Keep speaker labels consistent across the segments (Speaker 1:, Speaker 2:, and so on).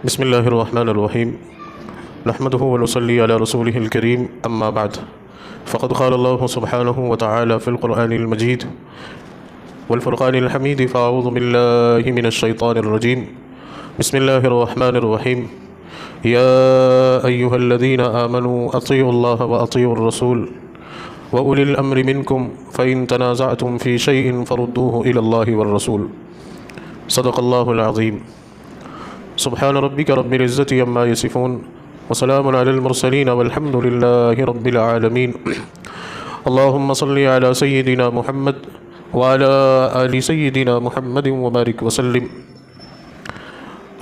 Speaker 1: بسم الله الرحمن الرحيم نحمده ونصلي على رسوله الكريم أما بعد فقد قال الله سبحانه وتعالى في القرآن المجيد والفرقان الحميد فأعوذ بالله من الشيطان الرجيم بسم الله الرحمن الرحيم يا أيها الذين آمنوا أطيعوا الله وأطيعوا الرسول وأولي الأمر منكم فإن تنازعتم في شيء فردوه إلى الله والرسول صدق الله العظيم سبحان ربك رب العزة عما يصفون وسلام على المرسلين والحمد لله رب العالمين اللهم صل على سيدنا محمد وعلى آل سيدنا محمد وبارك وسلم.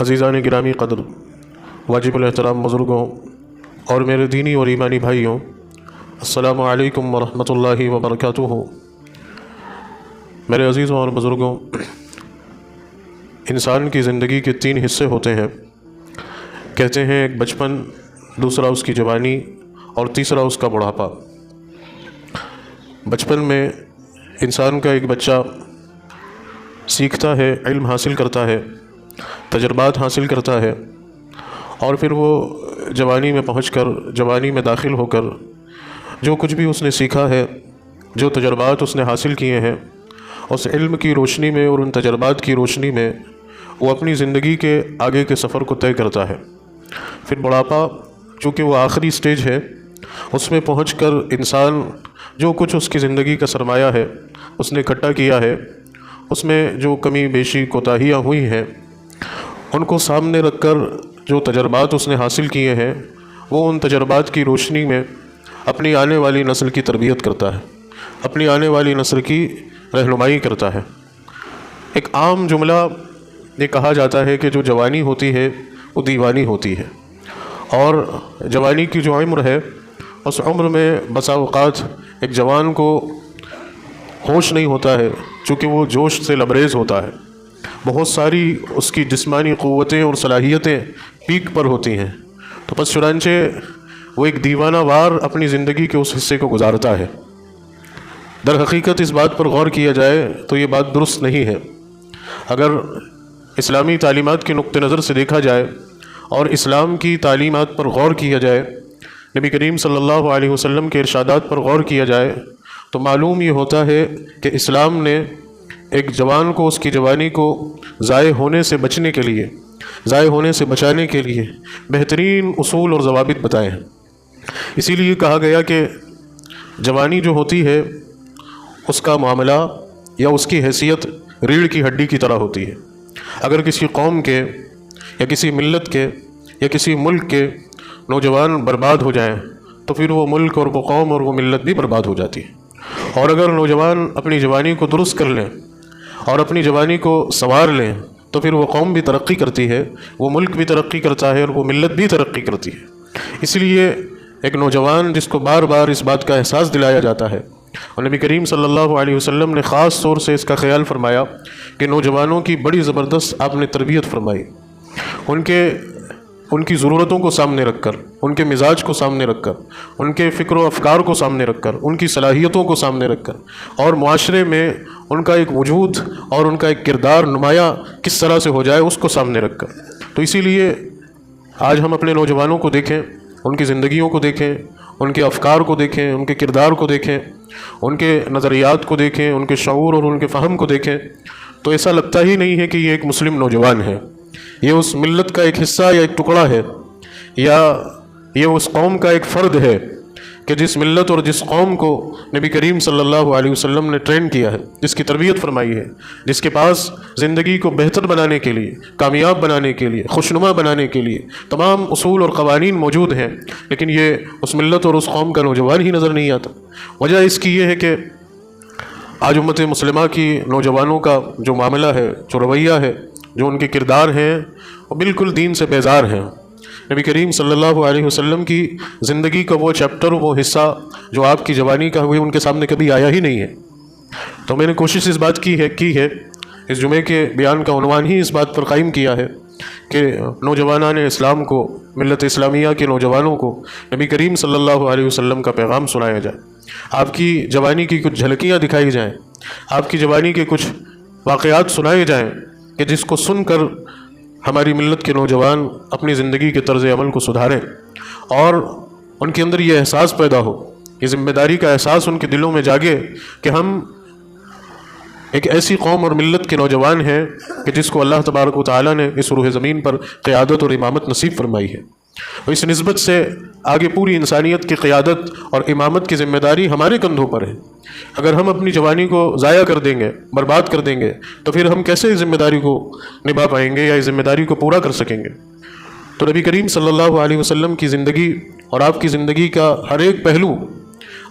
Speaker 1: عزیزان گرامی قدر، واجب الاحترام بزرگوں اور میرے دینی اور ایمانی بھائیوں، السلام علیکم ورحمۃ اللہ وبرکاتہ. میرے عزیزوں اور بزرگوں، انسان کی زندگی کے 3 حصے ہوتے ہیں. کہتے ہیں ایک بچپن، دوسرا اس کی جوانی اور تیسرا اس کا بڑھاپا. بچپن میں انسان کا ایک بچہ سیکھتا ہے، علم حاصل کرتا ہے، تجربات حاصل کرتا ہے، اور پھر وہ جوانی میں پہنچ کر، جوانی میں داخل ہو کر جو کچھ بھی اس نے سیکھا ہے، جو تجربات اس نے حاصل کیے ہیں، اس علم کی روشنی میں اور ان تجربات کی روشنی میں وہ اپنی زندگی کے آگے کے سفر کو طے کرتا ہے. پھر بڑھاپا، چونکہ وہ آخری سٹیج ہے، اس میں پہنچ کر انسان جو کچھ اس کی زندگی کا سرمایہ ہے، اس نے اکٹھا کیا ہے، اس میں جو کمی بیشی کوتاہیاں ہوئی ہیں، ان کو سامنے رکھ کر جو تجربات اس نے حاصل کیے ہیں، وہ ان تجربات کی روشنی میں اپنی آنے والی نسل کی تربیت کرتا ہے، اپنی آنے والی نسل کی رہنمائی کرتا ہے. ایک عام جملہ یہ کہا جاتا ہے کہ جو جوانی ہوتی ہے وہ دیوانی ہوتی ہے، اور جوانی کی جو عمر ہے، اس عمر میں بسا اوقات ایک جوان کو ہوش نہیں ہوتا ہے، چونکہ وہ جوش سے لبریز ہوتا ہے. بہت ساری اس کی جسمانی قوتیں اور صلاحیتیں پیک پر ہوتی ہیں، تو پس چنانچہ وہ ایک دیوانہ وار اپنی زندگی کے اس حصے کو گزارتا ہے. در حقیقت اس بات پر غور کیا جائے تو یہ بات درست نہیں ہے. اگر اسلامی تعلیمات کے نقطہ نظر سے دیکھا جائے اور اسلام کی تعلیمات پر غور کیا جائے، نبی کریم صلی اللہ علیہ وسلم کے ارشادات پر غور کیا جائے، تو معلوم یہ ہوتا ہے کہ اسلام نے ایک جوان کو اس کی جوانی کو ضائع ہونے سے بچنے کے لیے، ضائع ہونے سے بچانے کے لیے بہترین اصول اور ضوابط بتائے ہیں. اسی لیے کہا گیا کہ جوانی جو ہوتی ہے، اس کا معاملہ یا اس کی حیثیت ریڑھ کی ہڈی کی طرح ہوتی ہے. اگر کسی قوم کے یا کسی ملت کے یا کسی ملک کے نوجوان برباد ہو جائیں تو پھر وہ ملک اور وہ قوم اور وہ ملت بھی برباد ہو جاتی ہے. اور اگر نوجوان اپنی جوانی کو درست کر لیں اور اپنی جوانی کو سنوار لیں تو پھر وہ قوم بھی ترقی کرتی ہے، وہ ملک بھی ترقی کرتا ہے، اور وہ ملت بھی ترقی کرتی ہے. اس لیے ایک نوجوان جس کو بار بار اس بات کا احساس دلایا جاتا ہے، اور نبی کریم صلی اللہ علیہ وسلم نے خاص طور سے اس کا خیال فرمایا کہ نوجوانوں کی بڑی زبردست آپ نے تربیت فرمائی. ان کی ضرورتوں کو سامنے رکھ کر، ان کے مزاج کو سامنے رکھ کر، ان کے فکر و افکار کو سامنے رکھ کر، ان کی صلاحیتوں کو سامنے رکھ کر، اور معاشرے میں ان کا ایک وجود اور ان کا ایک کردار نمایاں کس طرح سے ہو جائے، اس کو سامنے رکھ کر. تو اسی لیے آج ہم اپنے نوجوانوں کو دیکھیں، ان کی زندگیوں کو دیکھیں، ان کے افکار کو دیکھیں، ان کے کردار کو دیکھیں، ان کے نظریات کو دیکھیں، ان کے شعور اور ان کے فہم کو دیکھیں، تو ایسا لگتا ہی نہیں ہے کہ یہ ایک مسلم نوجوان ہے، یہ اس ملت کا ایک حصہ یا ایک ٹکڑا ہے، یا یہ اس قوم کا ایک فرد ہے کہ جس ملت اور جس قوم کو نبی کریم صلی اللہ علیہ وسلم نے ٹرین کیا ہے، جس کی تربیت فرمائی ہے، جس کے پاس زندگی کو بہتر بنانے کے لیے، کامیاب بنانے کے لیے، خوشنما بنانے کے لیے تمام اصول اور قوانین موجود ہیں، لیکن یہ اس ملت اور اس قوم کا نوجوان ہی نظر نہیں آتا. وجہ اس کی یہ ہے کہ آج امت مسلمہ کی نوجوانوں کا جو معاملہ ہے، جو رویہ ہے، جو ان کے کردار ہیں، وہ بالکل دین سے بیزار ہیں. نبی کریم صلی اللہ علیہ وسلم کی زندگی کا وہ چیپٹر، وہ حصہ جو آپ کی جوانی کا ہوئے، ان کے سامنے کبھی آیا ہی نہیں ہے. تو میں نے کوشش اس بات کی ہے اس جمعے کے بیان کا عنوان ہی اس بات پر قائم کیا ہے کہ نوجوانان اسلام کو، ملت اسلامیہ کے نوجوانوں کو نبی کریم صلی اللہ علیہ وسلم کا پیغام سنایا جائے، آپ کی جوانی کی کچھ جھلکیاں دکھائی جائیں، آپ کی جوانی کے کچھ واقعات سنائے جائیں کہ جس کو سن کر ہماری ملت کے نوجوان اپنی زندگی کے طرز عمل کو سدھاریں اور ان کے اندر یہ احساس پیدا ہو، یہ ذمہ داری کا احساس ان کے دلوں میں جاگے کہ ہم ایک ایسی قوم اور ملت کے نوجوان ہیں کہ جس کو اللہ تبارک و تعالیٰ نے اس روح زمین پر قیادت اور امامت نصیب فرمائی ہے، اور اس نسبت سے آگے پوری انسانیت کی قیادت اور امامت کی ذمہ داری ہمارے کندھوں پر ہے۔ اگر ہم اپنی جوانی کو ضائع کر دیں گے، برباد کر دیں گے، تو پھر ہم کیسے اس ذمہ داری کو نبھا پائیں گے یا اس ذمہ داری کو پورا کر سکیں گے؟ تو نبی کریم صلی اللہ علیہ وسلم کی زندگی اور آپ کی زندگی کا ہر ایک پہلو،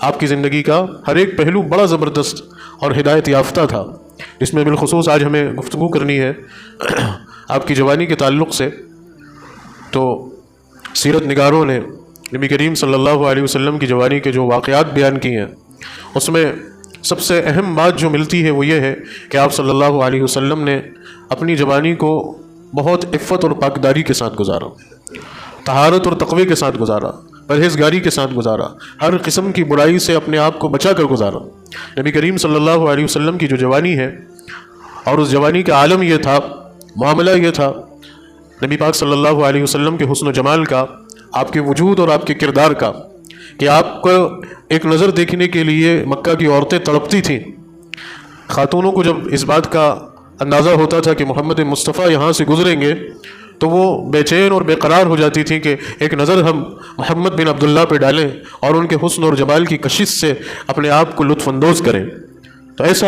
Speaker 1: آپ کی زندگی کا ہر ایک پہلو بڑا زبردست اور ہدایت یافتہ تھا، جس میں بالخصوص آج ہمیں گفتگو کرنی ہے آپ کی جوانی کے تعلق سے۔ تو سیرت نگاروں نے نبی کریم صلی اللہ علیہ وسلم کی جوانی کے جو واقعات بیان کیے ہیں، اس میں سب سے اہم بات جو ملتی ہے وہ یہ ہے کہ آپ صلی اللہ علیہ وسلم نے اپنی جوانی کو بہت عفت اور پاکداری کے ساتھ گزارا، طہارت اور تقوی کے ساتھ گزارا، پرہیزگاری کے ساتھ گزارا، ہر قسم کی برائی سے اپنے آپ کو بچا کر گزارا۔ نبی کریم صلی اللہ علیہ وسلم کی جو جوانی ہے اور اس جوانی کا عالم یہ تھا، معاملہ یہ تھا نبی پاک صلی اللہ علیہ وسلم کے حسن و جمال کا، آپ کے وجود اور آپ کے کردار کا، کہ آپ کو ایک نظر دیکھنے کے لیے مکہ کی عورتیں تڑپتی تھیں۔ خاتونوں کو جب اس بات کا اندازہ ہوتا تھا کہ محمد مصطفیٰ یہاں سے گزریں گے تو وہ بے چین اور بے قرار ہو جاتی تھیں کہ ایک نظر ہم محمد بن عبداللہ پہ ڈالیں اور ان کے حسن اور جمال کی کشش سے اپنے آپ کو لطف اندوز کریں۔ تو ایسا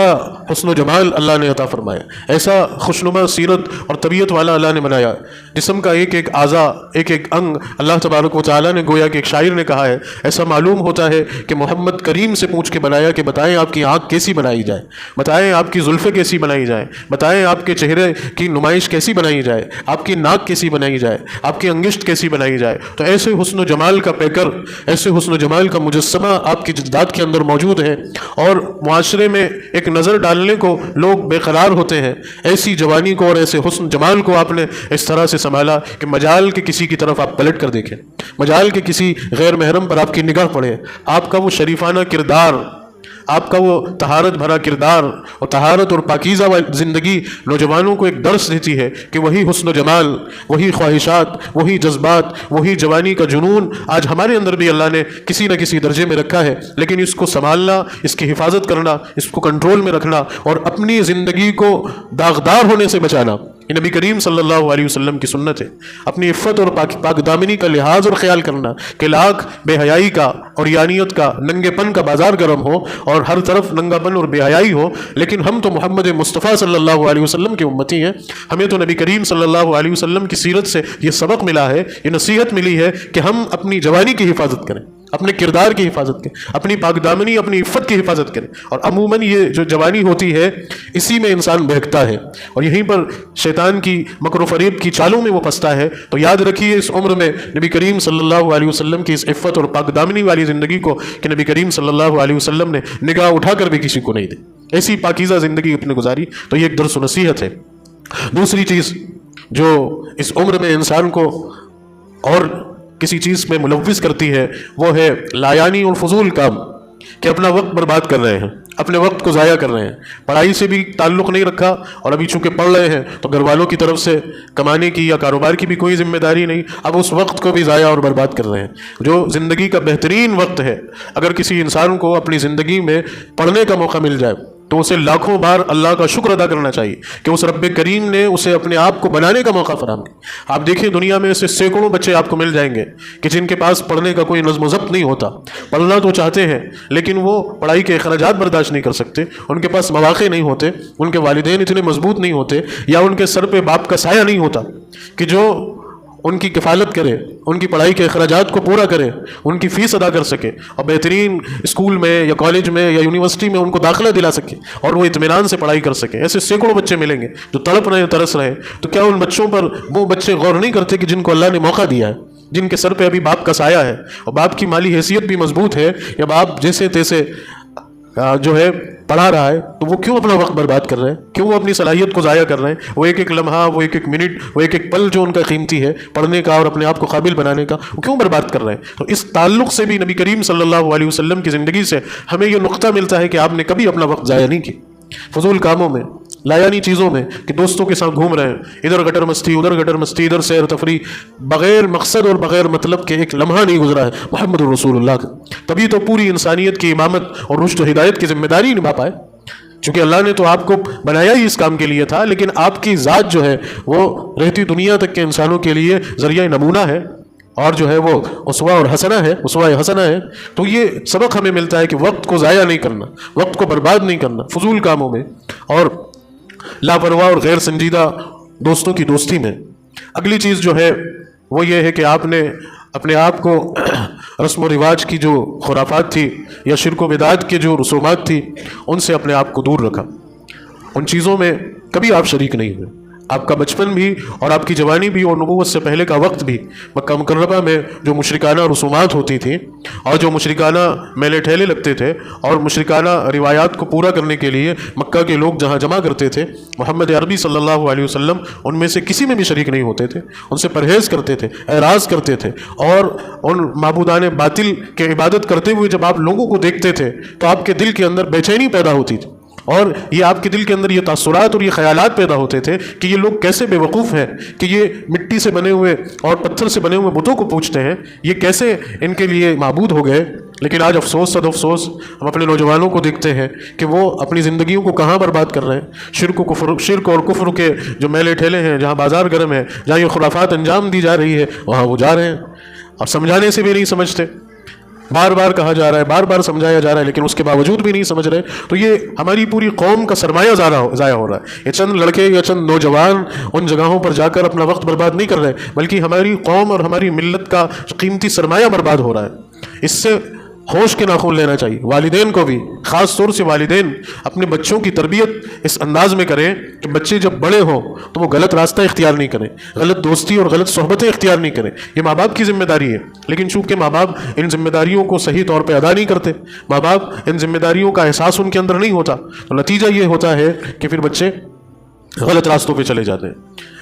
Speaker 1: حسن و جمال اللہ نے عطا فرمایا، ایسا خوشنما سیرت اور طبیعت والا اللہ نے بنایا، جسم کا ایک ایک اعضا، ایک ایک انگ اللہ تبارک و تعالیٰ نے گویا کہ ایک شاعر نے کہا ہے، ایسا معلوم ہوتا ہے کہ محمد کریم سے پوچھ کے بنایا کہ بتائیں آپ کی آنکھ کیسی بنائی جائے، بتائیں آپ کی زلفیں کیسی بنائی جائیں، بتائیں آپ کے چہرے کی نمائش کیسی بنائی جائے، آپ کی ناک کیسی بنائی جائے، آپ کی انگشت کیسی بنائی جائے۔ تو ایسے حسن و جمال کا پیکر، ایسے حسن و جمال کا مجسمہ آپ کی جداد کے اندر موجود ہے، اور معاشرے میں ایک نظر ڈالنے کو لوگ بے قرار ہوتے ہیں۔ ایسی جوانی کو اور ایسے حسن جمال کو آپ نے اس طرح سے سنبھالا کہ مجال کے کسی کی طرف آپ پلٹ کر دیکھیں، مجال کے کسی غیر محرم پر آپ کی نگاہ پڑے، آپ کا وہ شریفانہ کردار، آپ کا وہ طہارت بھرا کردار اور طہارت اور پاکیزہ زندگی نوجوانوں کو ایک درس دیتی ہے کہ وہی حسن و جمال، وہی خواہشات، وہی جذبات، وہی جوانی کا جنون آج ہمارے اندر بھی اللہ نے کسی نہ کسی درجے میں رکھا ہے، لیکن اس کو سنبھالنا، اس کی حفاظت کرنا، اس کو کنٹرول میں رکھنا اور اپنی زندگی کو داغدار ہونے سے بچانا، یہ نبی کریم صلی اللہ علیہ وسلم کی سنت ہے۔ اپنی عفت اور پاک دامنی کا لحاظ اور خیال کرنا کہ لاکھ بے حیائی کا اور یانیت کا، ننگے پن کا بازار گرم ہو اور ہر طرف ننگا پن اور بے حیائی ہو، لیکن ہم تو محمد مصطفیٰ صلی اللہ علیہ وسلم کے امتی ہیں، ہمیں تو نبی کریم صلی اللہ علیہ وسلم کی سیرت سے یہ سبق ملا ہے، یہ نصیحت ملی ہے کہ ہم اپنی جوانی کی حفاظت کریں، اپنے کردار کی حفاظت کریں، اپنی پاک دامنی، اپنی عفت کی حفاظت کریں۔ اور عموماً یہ جو جوانی ہوتی ہے اسی میں انسان بہکتا ہے اور یہیں پر شیطان کی مکر و فریب کی چالوں میں وہ پھنستا ہے۔ تو یاد رکھیے اس عمر میں نبی کریم صلی اللہ علیہ وسلم کی اس عفت اور پاک دامنی والی زندگی کو کہ نبی کریم صلی اللہ علیہ وسلم نے نگاہ اٹھا کر بھی کسی کو نہیں دی، ایسی پاکیزہ زندگی اپنے گزاری۔ تو یہ ایک درس و نصیحت ہے۔ دوسری چیز جو اس عمر میں انسان کو اور کسی چیز میں ملوث کرتی ہے وہ ہے لایانی اور فضول کام، کہ اپنا وقت برباد کر رہے ہیں، اپنے وقت کو ضائع کر رہے ہیں، پڑھائی سے بھی تعلق نہیں رکھا اور ابھی چونکہ پڑھ رہے ہیں تو گھر والوں کی طرف سے کمانے کی یا کاروبار کی بھی کوئی ذمہ داری نہیں، اب اس وقت کو بھی ضائع اور برباد کر رہے ہیں جو زندگی کا بہترین وقت ہے۔ اگر کسی انسان کو اپنی زندگی میں پڑھنے کا موقع مل جائے تو اسے لاکھوں بار اللہ کا شکر ادا کرنا چاہیے کہ اس رب کریم نے اسے اپنے آپ کو بنانے کا موقع فراہم کیا۔ آپ دیکھیں دنیا میں ایسے سینکڑوں بچے آپ کو مل جائیں گے کہ جن کے پاس پڑھنے کا کوئی نظم و ضبط نہیں ہوتا، پڑھنا تو چاہتے ہیں لیکن وہ پڑھائی کے اخراجات برداشت نہیں کر سکتے، ان کے پاس مواقع نہیں ہوتے، ان کے والدین اتنے مضبوط نہیں ہوتے، یا ان کے سر پہ باپ کا سایہ نہیں ہوتا کہ جو ان کی کفالت کرے، ان کی پڑھائی کے اخراجات کو پورا کرے، ان کی فیس ادا کر سکے اور بہترین اسکول میں یا کالج میں یا یونیورسٹی میں ان کو داخلہ دلا سکے اور وہ اطمینان سے پڑھائی کر سکے۔ ایسے سینکڑوں بچے ملیں گے جو تڑپ رہے ہیں، ترس رہے ہیں۔ تو کیا ان بچوں پر وہ بچے غور نہیں کرتے کہ جن کو اللہ نے موقع دیا ہے، جن کے سر پہ ابھی باپ کا سایہ ہے اور باپ کی مالی حیثیت بھی مضبوط ہے، یا باپ جیسے تیسے جو ہے پڑھا رہا ہے، تو وہ کیوں اپنا وقت برباد کر رہے ہیں؟ کیوں وہ اپنی صلاحیت کو ضائع کر رہے ہیں؟ وہ ایک ایک لمحہ، وہ ایک ایک منٹ، وہ ایک ایک پل جو ان کا قیمتی ہے پڑھنے کا اور اپنے آپ کو قابل بنانے کا، وہ کیوں برباد کر رہے ہیں؟ تو اس تعلق سے بھی نبی کریم صلی اللہ علیہ وسلم کی زندگی سے ہمیں یہ نقطہ ملتا ہے کہ آپ نے کبھی اپنا وقت ضائع نہیں کیا فضول کاموں میں، لایانی چیزوں میں کہ دوستوں کے ساتھ گھوم رہے ہیں, ادھر گٹر مستی ادھر گٹر مستی ادھر سیر تفریح, بغیر مقصد اور بغیر مطلب کے ایک لمحہ نہیں گزرا ہے محمد الرسول اللہ کا. تبھی تو پوری انسانیت کی امامت اور رشد و ہدایت کی ذمہ داری نبھا پائے, چونکہ اللہ نے تو آپ کو بنایا ہی اس کام کے لیے تھا, لیکن آپ کی ذات جو ہے وہ رہتی دنیا تک کے انسانوں کے لیے ذریعہ نمونہ ہے, اور جو ہے وہ اسوہ اور حسنہ ہے, اسوہ حسنہ ہے. تو یہ سبق ہمیں ملتا ہے کہ وقت کو ضائع نہیں کرنا, وقت کو برباد نہیں کرنا فضول کاموں میں اور لاپرواہ اور غیر سنجیدہ دوستوں کی دوستی میں. اگلی چیز جو ہے وہ یہ ہے کہ آپ نے اپنے آپ کو رسم و رواج کی جو خرافات تھی یا شرک و بدعت کے جو رسومات تھی ان سے اپنے آپ کو دور رکھا. ان چیزوں میں کبھی آپ شریک نہیں ہوئے. آپ کا بچپن بھی اور آپ کی جوانی بھی اور نبوت سے پہلے کا وقت بھی مکہ مکرمہ میں جو مشرکانہ رسومات ہوتی تھیں اور جو مشرکانہ میلے ٹھیلے لگتے تھے اور مشرکانہ روایات کو پورا کرنے کے لیے مکہ کے لوگ جہاں جمع کرتے تھے, محمد عربی صلی اللہ علیہ وسلم ان میں سے کسی میں بھی شریک نہیں ہوتے تھے, ان سے پرہیز کرتے تھے, اعراض کرتے تھے. اور ان معبودان باطل کے عبادت کرتے ہوئے جب آپ لوگوں کو دیکھتے تھے تو آپ کے دل کے اندر بے چینی پیدا ہوتی تھی, اور یہ آپ کے دل کے اندر یہ تاثرات اور یہ خیالات پیدا ہوتے تھے کہ یہ لوگ کیسے بے وقوف ہیں کہ یہ مٹی سے بنے ہوئے اور پتھر سے بنے ہوئے بتوں کو پوجتے ہیں, یہ کیسے ان کے لیے معبود ہو گئے. لیکن آج افسوس صد افسوس ہم اپنے نوجوانوں کو دیکھتے ہیں کہ وہ اپنی زندگیوں کو کہاں برباد کر رہے ہیں. شرک اور کفر کے جو میلے ٹھیلے ہیں, جہاں بازار گرم ہے, جہاں یہ خرافات انجام دی جا رہی ہے, وہاں وہ جا رہے ہیں. اب سمجھانے سے بھی نہیں سمجھتے, بار بار کہا جا رہا ہے, بار بار سمجھایا جا رہا ہے, لیکن اس کے باوجود بھی نہیں سمجھ رہے. تو یہ ہماری پوری قوم کا سرمایہ ضائع ہو رہا ہے. یہ چند لڑکے یا چند نوجوان ان جگہوں پر جا کر اپنا وقت برباد نہیں کر رہے, بلکہ ہماری قوم اور ہماری ملت کا قیمتی سرمایہ برباد ہو رہا ہے. اس سے ہوش کے ناخن لینا چاہیے. والدین کو بھی, خاص طور سے والدین اپنے بچوں کی تربیت اس انداز میں کریں کہ بچے جب بڑے ہوں تو وہ غلط راستہ اختیار نہیں کریں, غلط دوستی اور غلط صحبتیں اختیار نہیں کریں. یہ ماں باپ کی ذمہ داری ہے, لیکن چونکہ ماں باپ ان ذمہ داریوں کو صحیح طور پہ ادا نہیں کرتے, ماں باپ ان ذمہ داریوں کا احساس ان کے اندر نہیں ہوتا, تو نتیجہ یہ ہوتا ہے کہ پھر بچے غلط راستوں پہ چلے جاتے ہیں,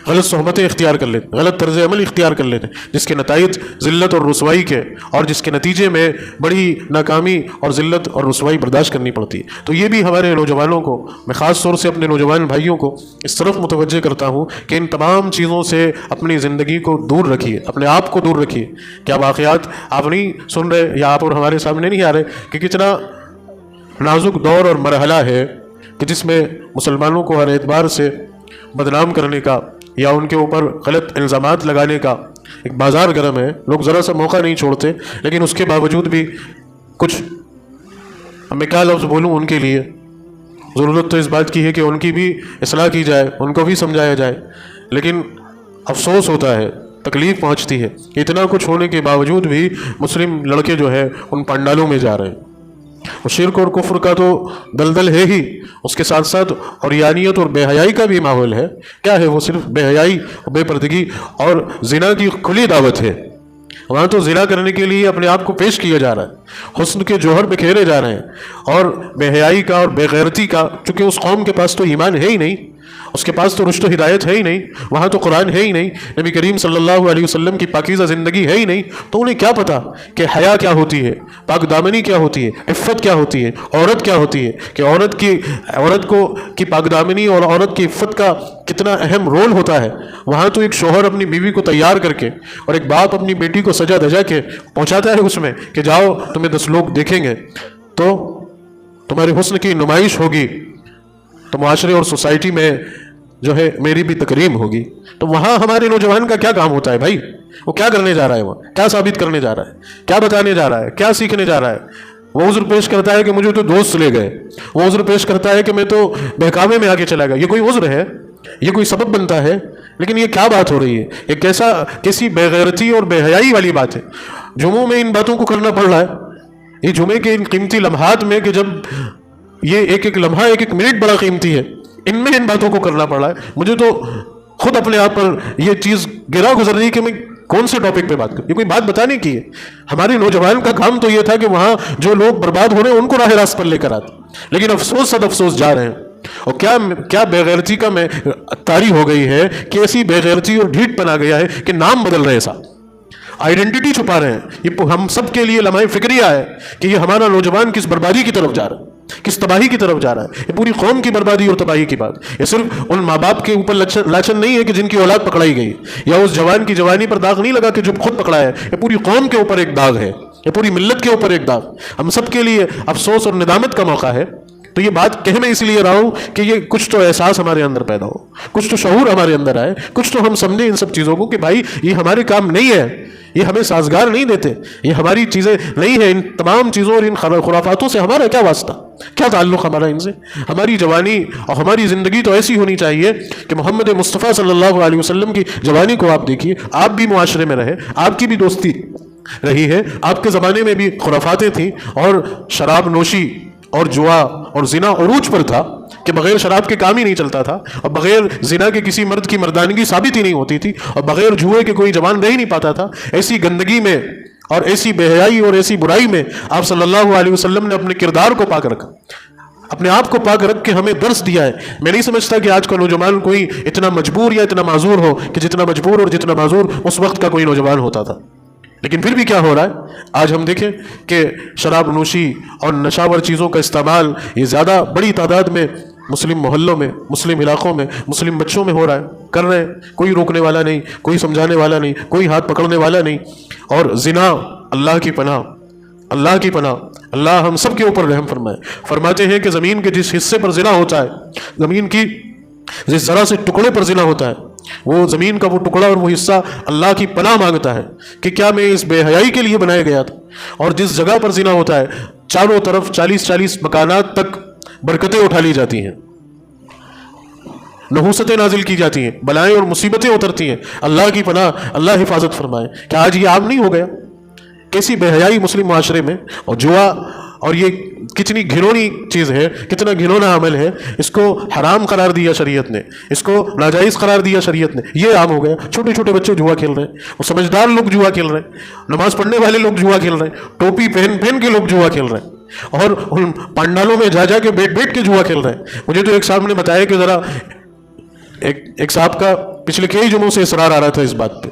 Speaker 1: غلط صحبتیں اختیار کر لیتے, غلط طرز عمل اختیار کر لیتے, جس کے نتائج ذلت اور رسوائی کے, اور جس کے نتیجے میں بڑی ناکامی اور ذلت اور رسوائی برداشت کرنی پڑتی ہے. تو یہ بھی ہمارے نوجوانوں کو, میں خاص طور سے اپنے نوجوان بھائیوں کو اس طرف متوجہ کرتا ہوں کہ ان تمام چیزوں سے اپنی زندگی کو دور رکھیے, اپنے آپ کو دور رکھیے. کیا واقعات آپ نہیں سن رہے یا آپ اور ہمارے سامنے نہیں آ رہے کہ کتنا نازک دور اور مرحلہ ہے کہ جس میں مسلمانوں کو ہر اعتبار سے بدنام کرنے کا یا ان کے اوپر غلط الزامات لگانے کا ایک بازار گرم ہے. لوگ ذرا سا موقع نہیں چھوڑتے, لیکن اس کے باوجود بھی کچھ, میں کیا لفظ بولوں ان کے لیے, ضرورت تو اس بات کی ہے کہ ان کی بھی اصلاح کی جائے, ان کو بھی سمجھایا جائے, لیکن افسوس ہوتا ہے, تکلیف پہنچتی ہے. اتنا کچھ ہونے کے باوجود بھی مسلم لڑکے جو ہے ان پنڈالوں میں جا رہے ہیں. اور شرک اور کفر کا تو دلدل ہے ہی, اس کے ساتھ ساتھ عریانیت اور بے حیائی کا بھی ماحول ہے. کیا ہے وہ؟ صرف بے حیائی, بے پردگی اور زنا کی کھلی دعوت ہے. وہاں تو زنا کرنے کے لیے اپنے آپ کو پیش کیا جا رہا ہے, حسن کے جوہر بکھیرے جا رہے ہیں. اور بے حیائی کا اور بے غیرتی کا, چونکہ اس قوم کے پاس تو ایمان ہے ہی نہیں, اس کے پاس تو رشد و ہدایت ہے ہی نہیں, وہاں تو قرآن ہے ہی نہیں, نبی کریم صلی اللہ علیہ وسلم کی پاکیزہ زندگی ہے ہی نہیں, تو انہیں کیا پتا کہ حیا کیا ہوتی ہے, پاک دامنی کیا ہوتی ہے, عفت کیا ہوتی ہے, عورت کیا ہوتی ہے, کہ عورت کی پاک دامنی اور عورت کی عفت کا کتنا اہم رول ہوتا ہے. وہاں تو ایک شوہر اپنی بیوی کو تیار کر کے اور ایک باپ اپنی بیٹی کو سجا دھجا کے پہنچاتا ہے اس میں کہ جاؤ تمہیں 10 لوگ دیکھیں گے تو تمہارے حسن کی نمائش ہوگی, تو معاشرے اور سوسائٹی میں جو ہے میری بھی تکریم ہوگی. تو وہاں ہمارے نوجوان کا کیا کام ہوتا ہے بھائی؟ وہ کیا کرنے جا رہا ہے, وہ کیا ثابت کرنے جا رہا ہے, کیا بتانے جا رہا ہے, کیا سیکھنے جا رہا ہے؟ وہ عذر پیش کرتا ہے کہ مجھے تو دوست لے گئے, وہ عذر پیش کرتا ہے کہ میں تو بہکاوے میں آگے چلا گیا. یہ کوئی عذر ہے؟ یہ کوئی سبب بنتا ہے؟ لیکن یہ کیا بات ہو رہی ہے؟ یہ کسی بے غیرتی اور بے حیائی والی بات ہے. جمعوں میں ان باتوں کو کرنا پڑ رہا ہے, یہ جمعے کے ان قیمتی لمحات میں کہ جب یہ ایک لمحہ ایک منٹ بڑا قیمتی ہے, ان میں ان باتوں کو کرنا پڑ رہا ہے. مجھے تو خود اپنے آپ پر یہ چیز گرا گزر رہی ہے کہ میں کون سے ٹاپک پہ بات کروں. یہ کوئی بات بتانے کی ہے. ہمارے نوجوان کا کام تو یہ تھا کہ وہاں جو لوگ برباد ہو رہے ہیں ان کو راہ راست پر لے کر آتے, لیکن افسوس صد افسوس جا رہے ہیں. اور کیا بے غیرتی کا میں تاری ہو گئی ہے کہ ایسی بے غیرتی اور ڈھیٹ پن آ گیا ہے کہ نام بدل رہے صاحب, آئیڈینٹی چھپا رہے ہیں. یہ ہم سب کے لیے لمحہ فکریہ ہے کہ یہ ہمارا نوجوان کس بربادی کی طرف جا رہا ہے. کس تباہی کی طرف جا رہا ہے. یہ پوری قوم کی بربادی اور تباہی کی بات. یہ صرف ان ماں باپ کے اوپر لاچن نہیں ہے کہ جن کی اولاد پکڑائی گئی, یا اس جوان کی جوانی پر داغ نہیں لگا کہ جو خود پکڑا ہے. یہ پوری قوم کے اوپر ایک داغ ہے, یہ پوری ملت کے اوپر ایک داغ. ہم سب کے لیے افسوس اور ندامت کا موقع ہے. تو یہ بات کہہ میں اس لیے رہا ہوں کہ یہ کچھ تو احساس ہمارے اندر پیدا ہو, کچھ تو شعور ہمارے اندر آئے, کچھ تو ہم سمجھیں ان سب چیزوں کو کہ بھائی یہ ہمارے کام نہیں ہے, یہ ہمیں سازگار نہیں دیتے, یہ ہماری چیزیں نہیں ہیں. ان تمام چیزوں اور ان خرافاتوں سے ہمارا کیا واسطہ, کیا تعلق ہمارا ان سے؟ ہماری جوانی اور ہماری زندگی تو ایسی ہونی چاہیے کہ محمد مصطفیٰ صلی اللہ علیہ وسلم کی جوانی کو آپ دیکھیے, آپ بھی معاشرے میں رہے, آپ کی بھی دوستی رہی ہے. آپ کے زمانے میں بھی خرافاتیں تھیں اور شراب نوشی اور جوا اور زنا عروج پر تھا کہ بغیر شراب کے کام ہی نہیں چلتا تھا, اور بغیر زنا کے کسی مرد کی مردانگی ثابت ہی نہیں ہوتی تھی, اور بغیر جوئے کے کوئی جوان رہ ہی نہیں پاتا تھا. ایسی گندگی میں اور ایسی بے حیائی اور ایسی برائی میں آپ صلی اللہ علیہ وسلم نے اپنے کردار کو پاک رکھا, اپنے آپ کو پاک رکھ کے ہمیں درس دیا ہے. میں نہیں سمجھتا کہ آج کا نوجوان کوئی اتنا مجبور یا اتنا معذور ہو کہ جتنا مجبور اور جتنا معذور اس وقت کا کوئی نوجوان ہوتا تھا. لیکن پھر بھی کیا ہو رہا ہے, آج ہم دیکھیں کہ شراب نوشی اور نشاور چیزوں کا استعمال یہ زیادہ بڑی تعداد میں مسلم محلوں میں, مسلم علاقوں میں, مسلم بچوں میں ہو رہا ہے, کر رہے ہیں. کوئی روکنے والا نہیں, کوئی سمجھانے والا نہیں, کوئی ہاتھ پکڑنے والا نہیں. اور زنا, اللہ کی پناہ, اللہ کی پناہ, اللہ ہم سب کے اوپر رحم فرمائے. فرماتے ہیں کہ زمین کے جس حصے پر زنا ہوتا ہے, زمین کی جس ذرا سے ٹکڑے پر زنا ہوتا ہے, وہ زمین کا وہ ٹکڑا اور وہ حصہ اللہ کی پناہ مانگتا ہے کہ کیا میں اس بے حیائی کے لیے بنایا گیا تھا. اور جس جگہ پر زنا ہوتا ہے چاروں طرف 40 مکانات تک برکتیں اٹھا لی جاتی ہیں, نحوستیں نازل کی جاتی ہیں, بلائیں اور مصیبتیں اترتی ہیں. اللہ کی پناہ, اللہ حفاظت فرمائے. کیا آج یہ عام نہیں ہو گیا؟ کیسی بے حیائی مسلم معاشرے میں, اور جوا, اور یہ کتنی گھنونی چیز ہے, کتنا گھنونا عمل ہے. اس کو حرام قرار دیا شریعت نے, اس کو ناجائز قرار دیا شریعت نے. یہ عام ہو گیا. چھوٹے چھوٹے بچے جوا کھیل رہے ہیں, وہ سمجھدار لوگ جوا کھیل رہے ہیں, نماز پڑھنے والے لوگ جوا کھیل رہے ہیں, ٹوپی پہن کے لوگ جوا کھیل رہے ہیں, اور ان پانڈالوں میں جا کے بیٹھ کے جوا کھیل رہے ہیں. مجھے تو ایک صاحب نے بتایا کہ ذرا ایک صاحب کا پچھلے کئی جمعوں سے اصرار آ رہا تھا اس بات پہ,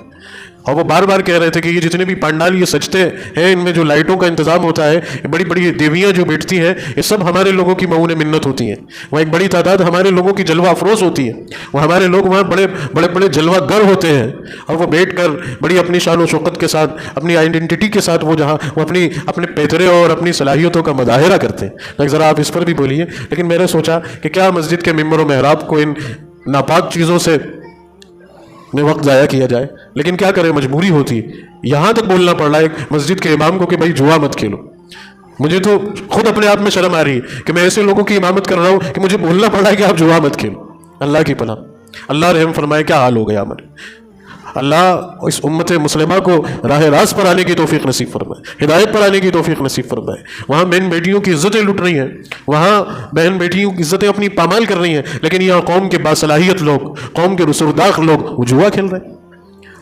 Speaker 1: اور وہ بار بار کہہ رہے تھے کہ یہ جتنے بھی پانڈال یہ سجتے ہیں, ان میں جو لائٹوں کا انتظام ہوتا ہے, بڑی بڑی دیویاں جو بیٹھتی ہیں, یہ سب ہمارے لوگوں کی معون منت ہوتی ہیں. وہاں ایک بڑی تعداد ہمارے لوگوں کی جلوہ افروز ہوتی ہے. وہ ہمارے لوگ وہاں بڑے جلوہ گر ہوتے ہیں, اور وہ بیٹھ کر بڑی اپنی شان و شوکت کے ساتھ, اپنی آئیڈینٹی کے ساتھ وہ اپنے پیترے اور اپنی صلاحیتوں کا مظاہرہ کرتے ہیں. ذرا آپ اس پر بھی بولیے. لیکن میں نے سوچا کہ کیا مسجد کے ممبر و محراب کو ان ناپاک چیزوں سے میں وقت ضائع کیا جائے. لیکن کیا کریں, مجبوری ہوتی ہے. یہاں تک بولنا پڑ رہا ہے ایک مسجد کے امام کو کہ بھائی جوا مت کھیلو. مجھے تو خود اپنے آپ میں شرم آ رہی ہے کہ میں ایسے لوگوں کی امامت کر رہا ہوں کہ مجھے بولنا پڑ رہا ہے کہ آپ جوا مت کھیلو. اللہ کی پناہ, اللہ رحم فرمائے. کیا حال ہو گیا ہمارے. اللہ اس امت مسلمہ کو راہ راست پر آنے کی توفیق نصیب فرمائے, ہدایت پر آنے کی توفیق نصیب فرمائے. وہاں بہن بیٹیوں کی عزتیں لٹ رہی ہیں, وہاں بہن بیٹیوں کی عزتیں اپنی پامال کر رہی ہیں, لیکن یہاں قوم کے باصلاحیت لوگ, قوم کے رسورداخ لوگ وہ جوا کھیل رہے ہیں,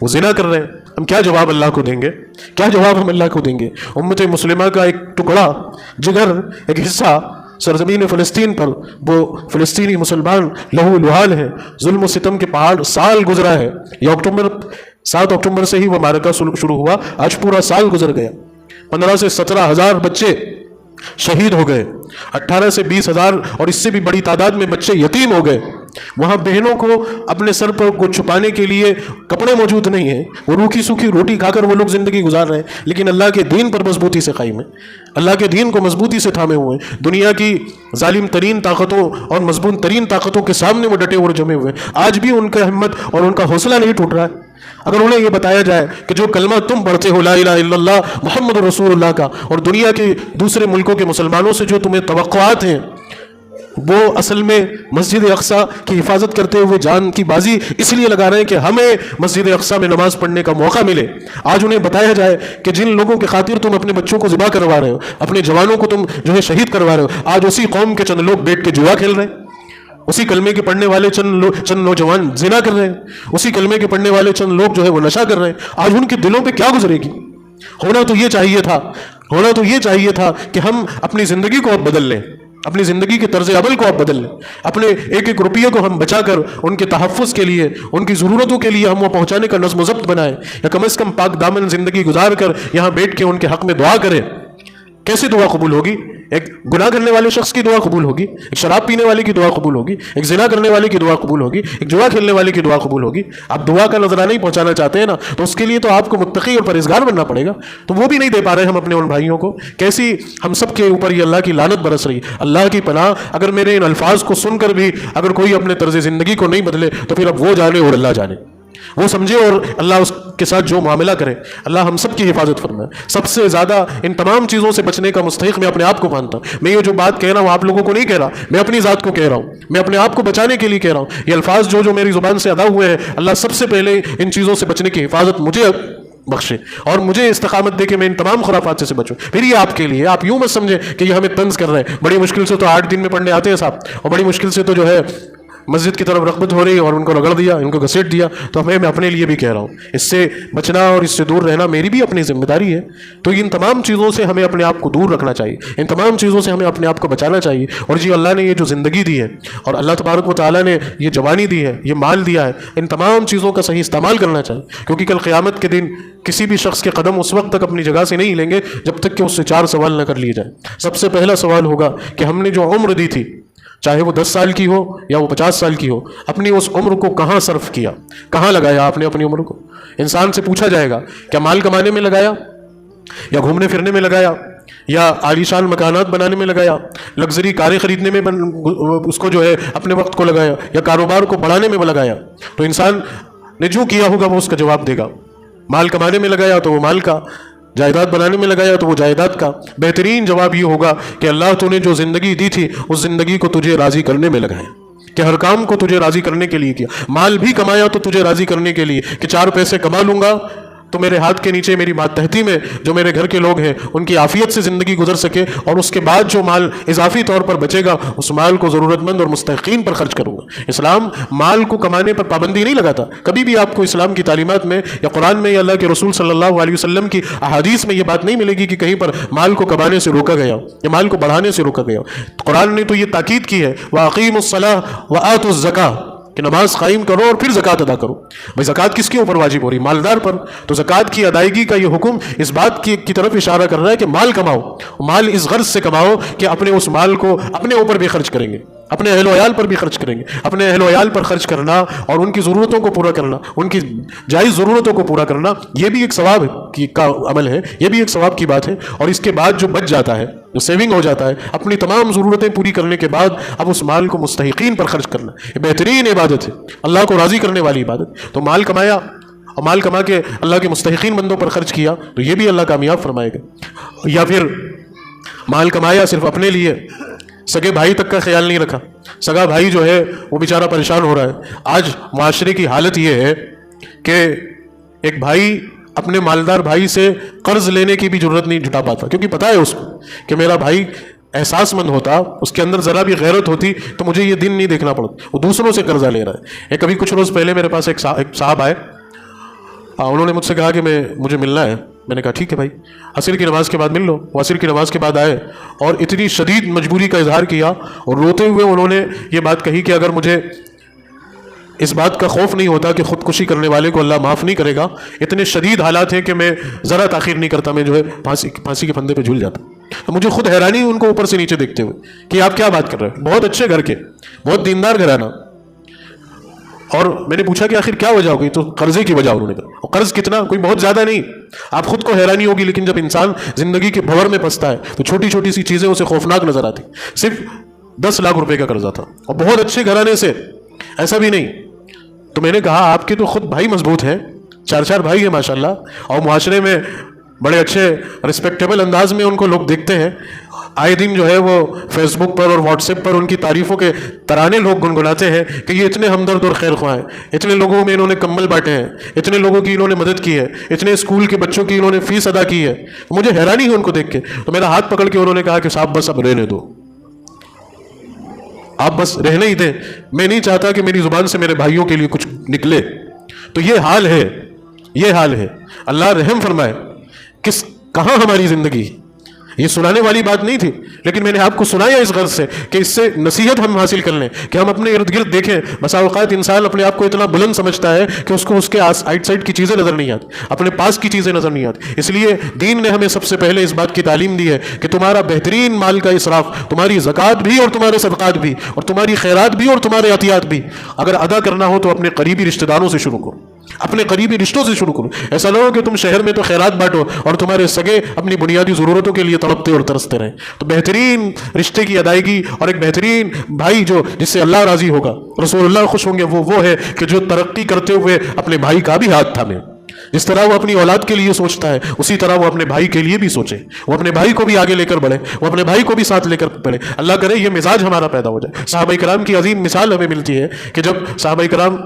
Speaker 1: وہ زنا کر رہے ہیں. ہم کیا جواب اللہ کو دیں گے, کیا جواب ہم اللہ کو دیں گے؟ امت مسلمہ کا ایک ٹکڑا جگر, ایک حصہ سرزمین فلسطین پر, وہ فلسطینی مسلمان لہو لحال ہیں. ظلم و ستم کے پہاڑ, سال گزرا ہے. یہ 7 اکتوبر سے ہی وہ معرکہ شروع ہوا, آج پورا سال گزر گیا. 15 سے 17 ہزار بچے شہید ہو گئے, 18 سے 20 ہزار اور اس سے بھی بڑی تعداد میں بچے یتیم ہو گئے. وہاں بہنوں کو اپنے سر پر کو چھپانے کے لیے کپڑے موجود نہیں ہیں, وہ روکھی سوکھی روٹی کھا کر وہ لوگ زندگی گزار رہے ہیں, لیکن اللہ کے دین پر مضبوطی سے قائم ہیں, اللہ کے دین کو مضبوطی سے تھامے ہوئے ہیں. دنیا کی ظالم ترین طاقتوں اور مضبوط ترین طاقتوں کے سامنے وہ ڈٹے اور جمے ہوئے ہیں. آج بھی ان کا ہمت اور ان کا حوصلہ نہیں ٹوٹ رہا ہے. اگر انہیں یہ بتایا جائے کہ جو کلمہ تم پڑھتے ہو لا الہ الا اللہ محمد رسول اللہ کا, اور دنیا کے دوسرے ملکوں کے مسلمانوں سے جو تمہیں توقعات ہیں, وہ اصل میں مسجد اقصیٰ کی حفاظت کرتے ہوئے جان کی بازی اس لیے لگا رہے ہیں کہ ہمیں مسجد اقصیٰ میں نماز پڑھنے کا موقع ملے. آج انہیں بتایا جائے کہ جن لوگوں کے خاطر تم اپنے بچوں کو ذبح کروا رہے ہو, اپنے جوانوں کو تم جو ہے شہید کروا رہے ہو, آج اسی قوم کے چند لوگ بیٹھ کے جوا کھیل رہے ہیں, اسی کلمے کے پڑھنے والے چند نوجوان زنا کر رہے ہیں, اسی کلمے کے پڑھنے والے چند لوگ جو ہے وہ نشہ کر رہے ہیں. آج ان کے دلوں پہ کیا گزرے گی؟ ہونا تو یہ چاہیے تھا کہ ہم اپنی زندگی کو اب بدل لیں, اپنی زندگی کے طرز عمل کو اب بدل لیں, اپنے ایک ایک روپیے کو ہم بچا کر ان کے تحفظ کے لیے, ان کی ضرورتوں کے لیے ہم وہ پہنچانے کا نظم و ضبط بنائیں, یا کم از کم پاک دامن زندگی گزار کر یہاں بیٹھ کے ان کے حق میں دعا کریں. کیسے دعا قبول ہوگی؟ ایک گناہ کرنے والے شخص کی دعا قبول ہوگی، ایک شراب پینے والے کی دعا قبول ہوگی، ایک زنا کرنے والے کی دعا قبول ہوگی، ایک جوا کھیلنے والے کی دعا قبول ہوگی۔ آپ دعا کا نذرانہ نہیں پہنچانا چاہتے ہیں نا، تو اس کے لیے تو آپ کو متقی اور پرہیزگار بننا پڑے گا، تو وہ بھی نہیں دے پا رہے ہم اپنے ان بھائیوں کو۔ کیسی ہم سب کے اوپر یہ اللہ کی لعنت برس رہی، اللہ کی پناہ۔ اگر میرے ان الفاظ کو سن کر بھی اگر کوئی اپنے طرز زندگی کو نہیں بدلے تو پھر اب وہ جانے اور اللہ جانے، وہ سمجھے اور اللہ اس کے ساتھ جو معاملہ کرے۔ اللہ ہم سب کی حفاظت فرمائے۔ سب سے زیادہ ان تمام چیزوں سے بچنے کا مستحق میں اپنے آپ کو مانتا ہوں۔ میں یہ جو بات کہہ رہا ہوں آپ لوگوں کو نہیں کہہ رہا، میں اپنی ذات کو کہہ رہا ہوں، میں اپنے آپ کو بچانے کے لیے کہہ رہا ہوں۔ یہ الفاظ جو میری زبان سے ادا ہوئے ہیں، اللہ سب سے پہلے ان چیزوں سے بچنے کی حفاظت مجھے بخشے اور مجھے استقامت دے کہ میں ان تمام خرافات سے بچوں۔ پھر یہ آپ کے لیے، آپ یوں مت سمجھیں کہ یہ ہمیں طنز کر رہے ہیں۔ بڑی مشکل سے تو 8 دن میں پڑھنے آتے ہیں صاحب، اور بڑی مشکل سے تو جو ہے مسجد کی طرف رغبت ہو رہی اور ان کو رگڑ دیا، ان کو گھسیٹ دیا، تو میں اپنے لیے بھی کہہ رہا ہوں اس سے بچنا اور اس سے دور رہنا میری بھی اپنی ذمہ داری ہے۔ تو ان تمام چیزوں سے ہمیں اپنے آپ کو دور رکھنا چاہیے، ان تمام چیزوں سے ہمیں اپنے آپ کو بچانا چاہیے۔ اور جی اللہ نے یہ جو زندگی دی ہے اور اللہ تبارک و تعالیٰ نے یہ جوانی دی ہے، یہ مال دیا ہے، ان تمام چیزوں کا صحیح استعمال کرنا چاہیے، کیونکہ کل قیامت کے دن کسی بھی شخص کے قدم اس وقت تک اپنی جگہ سے نہیں ہلیں گے جب تک کہ اس سے 4 سوال نہ کر لیے جائیں۔ سب سے پہلا سوال ہوگا کہ ہم نے جو عمر دی تھی، چاہے وہ 10 سال کی ہو یا وہ 50 سال کی ہو، اپنی اس عمر کو کہاں صرف کیا، کہاں لگایا آپ نے اپنی عمر کو؟ انسان سے پوچھا جائے گا، کیا مال کمانے میں لگایا، یا گھومنے پھرنے میں لگایا، یا عالیشان مکانات بنانے میں لگایا، لگژری کاریں خریدنے میں اس کو جو ہے اپنے وقت کو لگایا، یا کاروبار کو بڑھانے میں لگایا؟ تو انسان نے جو کیا ہوگا وہ اس کا جواب دے گا۔ مال کمانے میں لگایا تو وہ مال کا، جائیداد بنانے میں لگایا تو وہ جائیداد کا۔ بہترین جواب یہ ہوگا کہ اللہ تو نے جو زندگی دی تھی اس زندگی کو تجھے راضی کرنے میں لگایا، کہ ہر کام کو تجھے راضی کرنے کے لیے کیا۔ مال بھی کمایا تو تجھے راضی کرنے کے لیے کہ 4 پیسے کما لوں گا تو میرے ہاتھ کے نیچے میری ماتحتی میں جو میرے گھر کے لوگ ہیں ان کی عافیت سے زندگی گزر سکے، اور اس کے بعد جو مال اضافی طور پر بچے گا اس مال کو ضرورت مند اور مستحقین پر خرچ کروں گا۔ اسلام مال کو کمانے پر پابندی نہیں لگاتا، کبھی بھی آپ کو اسلام کی تعلیمات میں یا قرآن میں یا اللہ کے رسول صلی اللہ علیہ وسلم کی احادیث میں یہ بات نہیں ملے گی کہ کہیں پر مال کو کمانے سے روکا گیا یا مال کو بڑھانے سے روکا گیا۔ قرآن نے تو یہ تاکید کی ہے وَأَقِيمُوا الصَّلَاةَ وَآتُوا الزَّكَاةَ، کہ نماز قائم کرو اور پھر زکوٰۃ ادا کرو۔ بھائی زکوٰۃ کس کے اوپر واجب ہو رہی؟ مالدار پر۔ تو زکوٰۃ کی ادائیگی کا یہ حکم اس بات کی طرف اشارہ کر رہا ہے کہ مال کماؤ، مال اس غرض سے کماؤ کہ اپنے اس مال کو اپنے اوپر بھی خرچ کریں گے، اپنے اہل و عیال پر بھی خرچ کریں گے۔ اپنے اہل و عیال پر خرچ کرنا اور ان کی ضرورتوں کو پورا کرنا، ان کی جائز ضرورتوں کو پورا کرنا، یہ بھی ایک ثواب کا عمل ہے، یہ بھی ایک ثواب کی بات ہے۔ اور اس کے بعد جو بچ جاتا ہے، جو سیونگ ہو جاتا ہے، اپنی تمام ضرورتیں پوری کرنے کے بعد اب اس مال کو مستحقین پر خرچ کرنا، یہ بہترین عبادت ہے، اللہ کو راضی کرنے والی عبادت۔ تو مال کمایا اور مال کما کے اللہ کے مستحقین بندوں پر خرچ کیا تو یہ بھی اللہ کامیاب فرمائے گا۔ یا پھر مال کمایا صرف اپنے لیے، سگے بھائی تک کا خیال نہیں رکھا، سگا بھائی جو ہے وہ بیچارہ پریشان ہو رہا ہے۔ آج معاشرے کی حالت یہ ہے کہ ایک بھائی اپنے مالدار بھائی سے قرض لینے کی بھی ضرورت نہیں جٹا پاتا، کیونکہ پتہ ہے اس کو کہ میرا بھائی احساس مند ہوتا، اس کے اندر ذرا بھی غیرت ہوتی تو مجھے یہ دن نہیں دیکھنا پڑتا، وہ دوسروں سے قرضہ لے رہا ہے۔ ایک ابھی کچھ روز پہلے میرے پاس ایک صاحب آئے، انہوں نے مجھ سے کہا کہ مجھے ملنا ہے۔ میں نے کہا ٹھیک ہے بھائی، عصر کی نماز کے بعد مل لو۔ وہ عصر کی نماز کے بعد آئے اور اتنی شدید مجبوری کا اظہار کیا اور روتے ہوئے انہوں نے یہ بات کہی کہ اگر مجھے اس بات کا خوف نہیں ہوتا کہ خودکشی کرنے والے کو اللہ معاف نہیں کرے گا، اتنے شدید حالات ہیں کہ میں ذرا تاخیر نہیں کرتا، میں جو ہے پھانسی کے پھندے پہ جھول جاتا۔ تو مجھے خود حیرانی ان کو اوپر سے نیچے دیکھتے ہوئے کہ آپ کیا بات کر رہے ہیں، بہت اچھے گھر کے، بہت دیندار گھرانہ۔ اور میں نے پوچھا کہ آخر کیا وجہ ہوگی؟ تو قرضے کی وجہ انہوں نے کہا۔ اور قرض کتنا؟ کوئی بہت زیادہ نہیں، آپ خود کو حیرانی ہوگی، لیکن جب انسان زندگی کے بھور میں پھنستا ہے تو چھوٹی چھوٹی سی چیزیں اسے خوفناک نظر آتی۔ صرف 10 لاکھ روپے کا قرضہ تھا اور بہت اچھے گھرانے سے، ایسا بھی نہیں۔ تو میں نے کہا آپ کے تو خود بھائی مضبوط ہیں، 4 بھائی ہیں ماشاءاللہ، اور معاشرے میں بڑے اچھے رسپیکٹیبل انداز میں ان کو لوگ دیکھتے ہیں، آئے دن جو ہے وہ فیس بک پر اور واٹس ایپ پر ان کی تعریفوں کے ترانے لوگ گنگناتے ہیں کہ یہ اتنے ہمدرد اور خیر خواہ ہیں، اتنے لوگوں میں انہوں نے کمبل بانٹے ہیں، اتنے لوگوں کی انہوں نے مدد کی ہے، اتنے اسکول کے بچوں کی انہوں نے فیس ادا کی ہے۔ مجھے حیرانی ہے ان کو دیکھ کے۔ تو میرا ہاتھ پکڑ کے انہوں نے کہا کہ صاحب بس اب رہنے دو، آپ بس رہنے ہی دیں، میں نہیں چاہتا کہ میری زبان سے میرے بھائیوں کے لیے کچھ نکلے۔ تو یہ حال ہے، یہ حال ہے۔ اللہ رحم فرمائے، کہاں ہماری زندگی؟ یہ سنانے والی بات نہیں تھی، لیکن میں نے آپ کو سنایا اس غرض سے کہ اس سے نصیحت ہم حاصل کر لیں، کہ ہم اپنے ارد گرد دیکھیں. بسا اوقات انسان اپنے آپ کو اتنا بلند سمجھتا ہے کہ اس کو اس کے آؤٹ سائڈ کی چیزیں نظر نہیں آتی، اپنے پاس کی چیزیں نظر نہیں آتی. اس لیے دین نے ہمیں سب سے پہلے اس بات کی تعلیم دی ہے کہ تمہارا بہترین مال کا اسراف، تمہاری زکوٰۃ بھی اور تمہارے صدقات بھی اور تمہاری خیرات بھی اور تمہارے عطیات بھی، اگر ادا کرنا ہو تو اپنے قریبی رشتہ داروں سے شروع کرو، اپنے قریبی رشتوں سے شروع کرو. ایسا نہ ہو کہ تم شہر میں تو خیرات بانٹو اور تمہارے سگے اپنی بنیادی ضرورتوں کے لیے تڑپتے اور ترستے رہیں. تو بہترین رشتے کی ادائیگی اور ایک بہترین بھائی جو جس سے اللہ راضی ہوگا، رسول اللہ خوش ہوں گے، وہ ہے کہ جو ترقی کرتے ہوئے اپنے بھائی کا بھی ہاتھ تھامے. جس طرح وہ اپنی اولاد کے لیے سوچتا ہے اسی طرح وہ اپنے بھائی کے لیے بھی سوچے، وہ اپنے بھائی کو بھی آگے لے کر بڑھے، وہ اپنے بھائی کو بھی ساتھ لے کر بڑھے. اللہ کرے یہ مزاج ہمارا پیدا ہو جائے. صحابہ کرام کی عظیم مثال ہمیں ملتی ہے کہ جب صحابہ کرام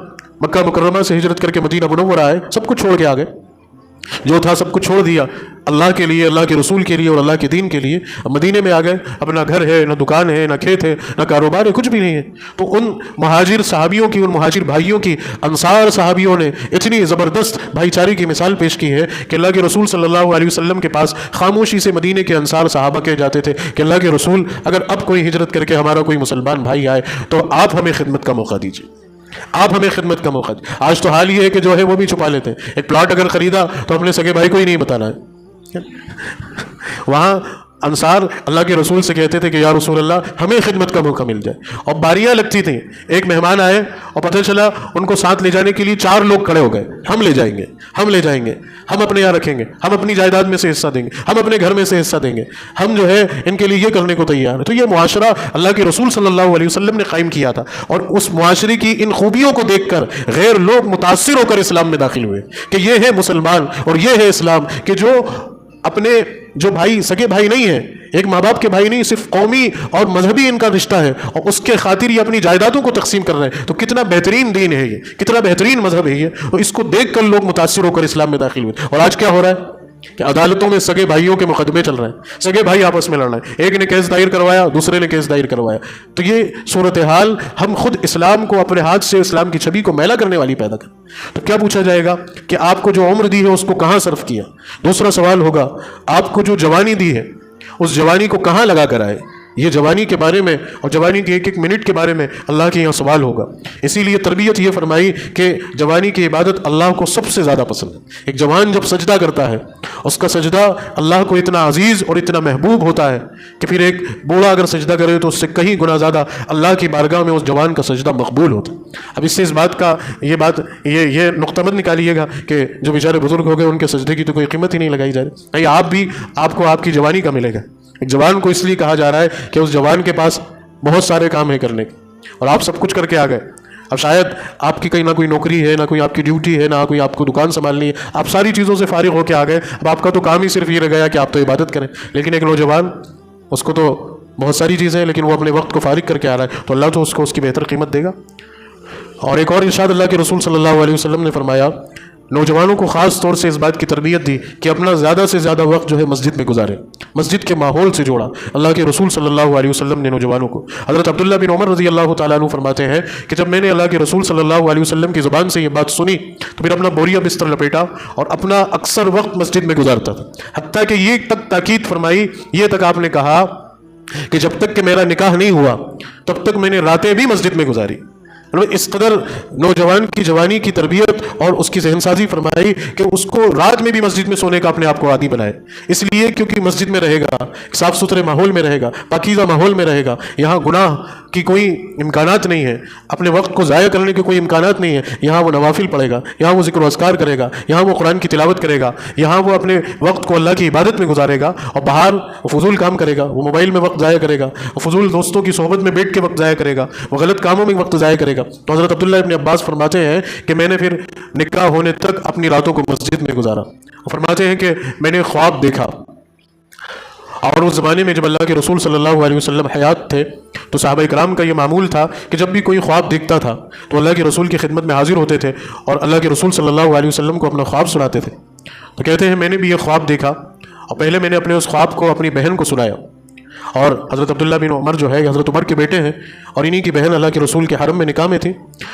Speaker 1: مکہ مکرمہ سے ہجرت کر کے مدینہ منورہ آئے، سب کچھ چھوڑ کے آ گئے، جو تھا سب کچھ چھوڑ دیا اللہ کے لیے، اللہ کے رسول کے لیے اور اللہ کے دین کے لیے. اب مدینے میں آ گئے، اب نہ گھر ہے، نہ دکان ہے، نہ کھیت ہے، نہ کاروبار ہے، کچھ بھی نہیں ہے. تو ان مہاجر صحابیوں کی، ان مہاجر بھائیوں کی، انصار صحابیوں نے اتنی زبردست بھائی چارے کی مثال پیش کی ہے کہ اللہ کے رسول صلی اللہ علیہ وسلم کے پاس خاموشی سے مدینے کے انصار صحابہ کہے جاتے تھے کہ اللہ کے رسول، اگر اب کوئی ہجرت کر کے ہمارا کوئی مسلمان بھائی آئے تو آپ ہمیں خدمت کا موقع دیجیے، آپ ہمیں خدمت کا موقع دیں. آج تو حال یہ ہے کہ جو ہے وہ بھی چھپا لیتے ہیں. ایک پلاٹ اگر خریدا تو اپنے سگے بھائی کو ہی نہیں بتانا ہے. وہاں انصار اللہ کے رسول سے کہتے تھے کہ یا رسول اللہ ہمیں خدمت کا موقع مل جائے. اور باریاں لگتی تھیں. ایک مہمان آئے اور پتہ چلا ان کو ساتھ لے جانے کے لیے 4 لوگ کھڑے ہو گئے، ہم لے جائیں گے، ہم لے جائیں گے، ہم اپنے یہاں رکھیں گے، ہم اپنی جائیداد میں سے حصہ دیں گے، ہم اپنے گھر میں سے حصہ دیں گے، ہم جو ہے ان کے لیے یہ کرنے کو تیار ہیں. تو یہ معاشرہ اللہ کے رسول صلی اللہ علیہ وسلم نے قائم کیا تھا، اور اس معاشرے کی ان خوبیوں کو دیکھ کر غیر لوگ متاثر ہو کر اسلام میں داخل ہوئے کہ یہ ہے مسلمان اور یہ ہے اسلام، کہ جو بھائی سگے بھائی نہیں ہیں، ایک ماں باپ کے بھائی نہیں، صرف قومی اور مذہبی ان کا رشتہ ہے، اور اس کے خاطر یہ اپنی جائیدادوں کو تقسیم کر رہے ہیں. تو کتنا بہترین دین ہے یہ، کتنا بہترین مذہب ہے یہ. تو اس کو دیکھ کر لوگ متاثر ہو کر اسلام میں داخل ہوئے. اور آج کیا ہو رہا ہے کہ عدالتوں میں سگے بھائیوں کے مقدمے چل رہے ہیں، سگے بھائی آپس میں لڑ رہے ہیں، ایک نے کیس دائر کروایا، دوسرے نے کیس دائر کروایا. تو یہ صورتحال ہم خود اسلام کو اپنے ہاتھ سے، اسلام کی چھبی کو میلا کرنے والی پیدا کریں. تو کیا پوچھا جائے گا کہ آپ کو جو عمر دی ہے اس کو کہاں صرف کیا. دوسرا سوال ہوگا آپ کو جو جوانی دی ہے اس جوانی کو کہاں لگا کر آئے. یہ جوانی کے بارے میں اور جوانی کے ایک ایک منٹ کے بارے میں اللہ کے یہاں سوال ہوگا. اسی لیے تربیت یہ فرمائی کہ جوانی کی عبادت اللہ کو سب سے زیادہ پسند ہے. ایک جوان جب سجدہ کرتا ہے اس کا سجدہ اللہ کو اتنا عزیز اور اتنا محبوب ہوتا ہے کہ پھر ایک بوڑھا اگر سجدہ کرے تو اس سے کہیں گنا زیادہ اللہ کی بارگاہ میں اس جوان کا سجدہ مقبول ہوتا ہے. اب اس سے اس بات کا یہ نقطہ مت نکالیے گا کہ جو بیچارے بزرگ ہو گئے ان کے سجدے کی تو کوئی قیمت ہی نہیں لگائی جا رہی. نہیں، آپ کو آپ کی جوانی کا ملے گا. ایک جوان کو اس لیے کہا جا رہا ہے کہ اس جوان کے پاس بہت سارے کام ہیں کرنے کے، اور آپ سب کچھ کر کے آ گئے. اب شاید آپ کی کہیں نہ کوئی نوکری ہے، نہ کوئی آپ کی ڈیوٹی ہے، نہ کوئی آپ کو دکان سنبھالنی ہے، آپ ساری چیزوں سے فارغ ہو کے آ گئے. اب آپ کا تو کام ہی صرف یہ رہ گیا کہ آپ تو عبادت کریں. لیکن ایک نوجوان، اس کو تو بہت ساری چیزیں ہیں لیکن وہ اپنے وقت کو فارغ کر کے آ رہا ہے، تو اللہ تو اس کو اس کی بہتر قیمت دے گا. اور ایک اور ارشاد اللہ کے رسول صلی اللہ علیہ وسلم نے فرمایا، نوجوانوں کو خاص طور سے اس بات کی تربیت دی کہ اپنا زیادہ سے زیادہ وقت جو ہے مسجد میں گزارے، مسجد کے ماحول سے جوڑا. اللہ کے رسول صلی اللہ علیہ وسلم نے نوجوانوں کو، حضرت عبداللہ بن عمر رضی اللہ تعالیٰ عنہ فرماتے ہیں کہ جب میں نے اللہ کے رسول صلی اللہ علیہ وسلم کی زبان سے یہ بات سنی تو پھر اپنا بوریا بستر لپیٹا اور اپنا اکثر وقت مسجد میں گزارتا تھا. حتیٰ کہ یہ تک تاکید فرمائی، یہ تک آپ نے کہا کہ جب تک کہ میرا نکاح نہیں ہوا تب تک میں نے راتیں بھی مسجد میں گزاری. اس قدر نوجوان کی جوانی کی تربیت اور اس کی ذہن سازی فرمائی کہ اس کو رات میں بھی مسجد میں سونے کا اپنے آپ کو عادی بنائے. اس لیے کیونکہ مسجد میں رہے گا، صاف ستھرے ماحول میں رہے گا، پاکیزہ ماحول میں رہے گا، یہاں گناہ کی کوئی امکانات نہیں ہے، اپنے وقت کو ضائع کرنے کے کوئی امکانات نہیں ہے. یہاں وہ نوافل پڑھے گا، یہاں وہ ذکر و اذکار کرے گا، یہاں وہ قرآن کی تلاوت کرے گا، یہاں وہ اپنے وقت کو اللہ کی عبادت میں گزارے گا. اور باہر وہ فضول کام کرے گا، وہ موبائل میں وقت ضائع کرے گا، وہ فضول دوستوں کی صحبت میں بیٹھ کے وقت ضائع کرے گا، وہ غلط کاموں میں وقت ضائع کرے گا. تو حضرت عبداللہ ابن عباس فرماتے ہیں کہ میں نے پھر نکاح ہونے تک اپنی راتوں کو مسجد میں گزارا. فرماتے ہیں کہ میں نے خواب دیکھا، اور اس زمانے میں جب اللہ کے رسول صلی اللہ علیہ وسلم حیات تھے تو صحابہ کرام کا یہ معمول تھا کہ جب بھی کوئی خواب دیکھتا تھا تو اللہ کے رسول کی خدمت میں حاضر ہوتے تھے اور اللہ کے رسول صلی اللہ علیہ وسلم کو اپنا خواب سناتے تھے. تو کہتے ہیں میں نے بھی یہ خواب دیکھا، اور پہلے میں نے اپنے اس خواب کو اپنی بہن کو سنایا. اور حضرت عبداللہ بن عمر جو ہے حضرت عمر کے بیٹے ہیں، اور انہی کی بہن اللہ کے رسول کے حرم میں نکاح میں تھی،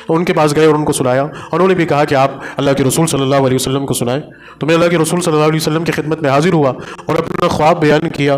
Speaker 1: تو ان کے پاس گئے اور ان کو سنایا. انہوں نے بھی کہا کہ آپ اللہ کے رسول صلی اللہ علیہ وسلم کو سنائیں. تو میں اللہ کے رسول صلی اللہ علیہ وسلم کی خدمت میں حاضر ہوا اور اپنا خواب بیان کیا.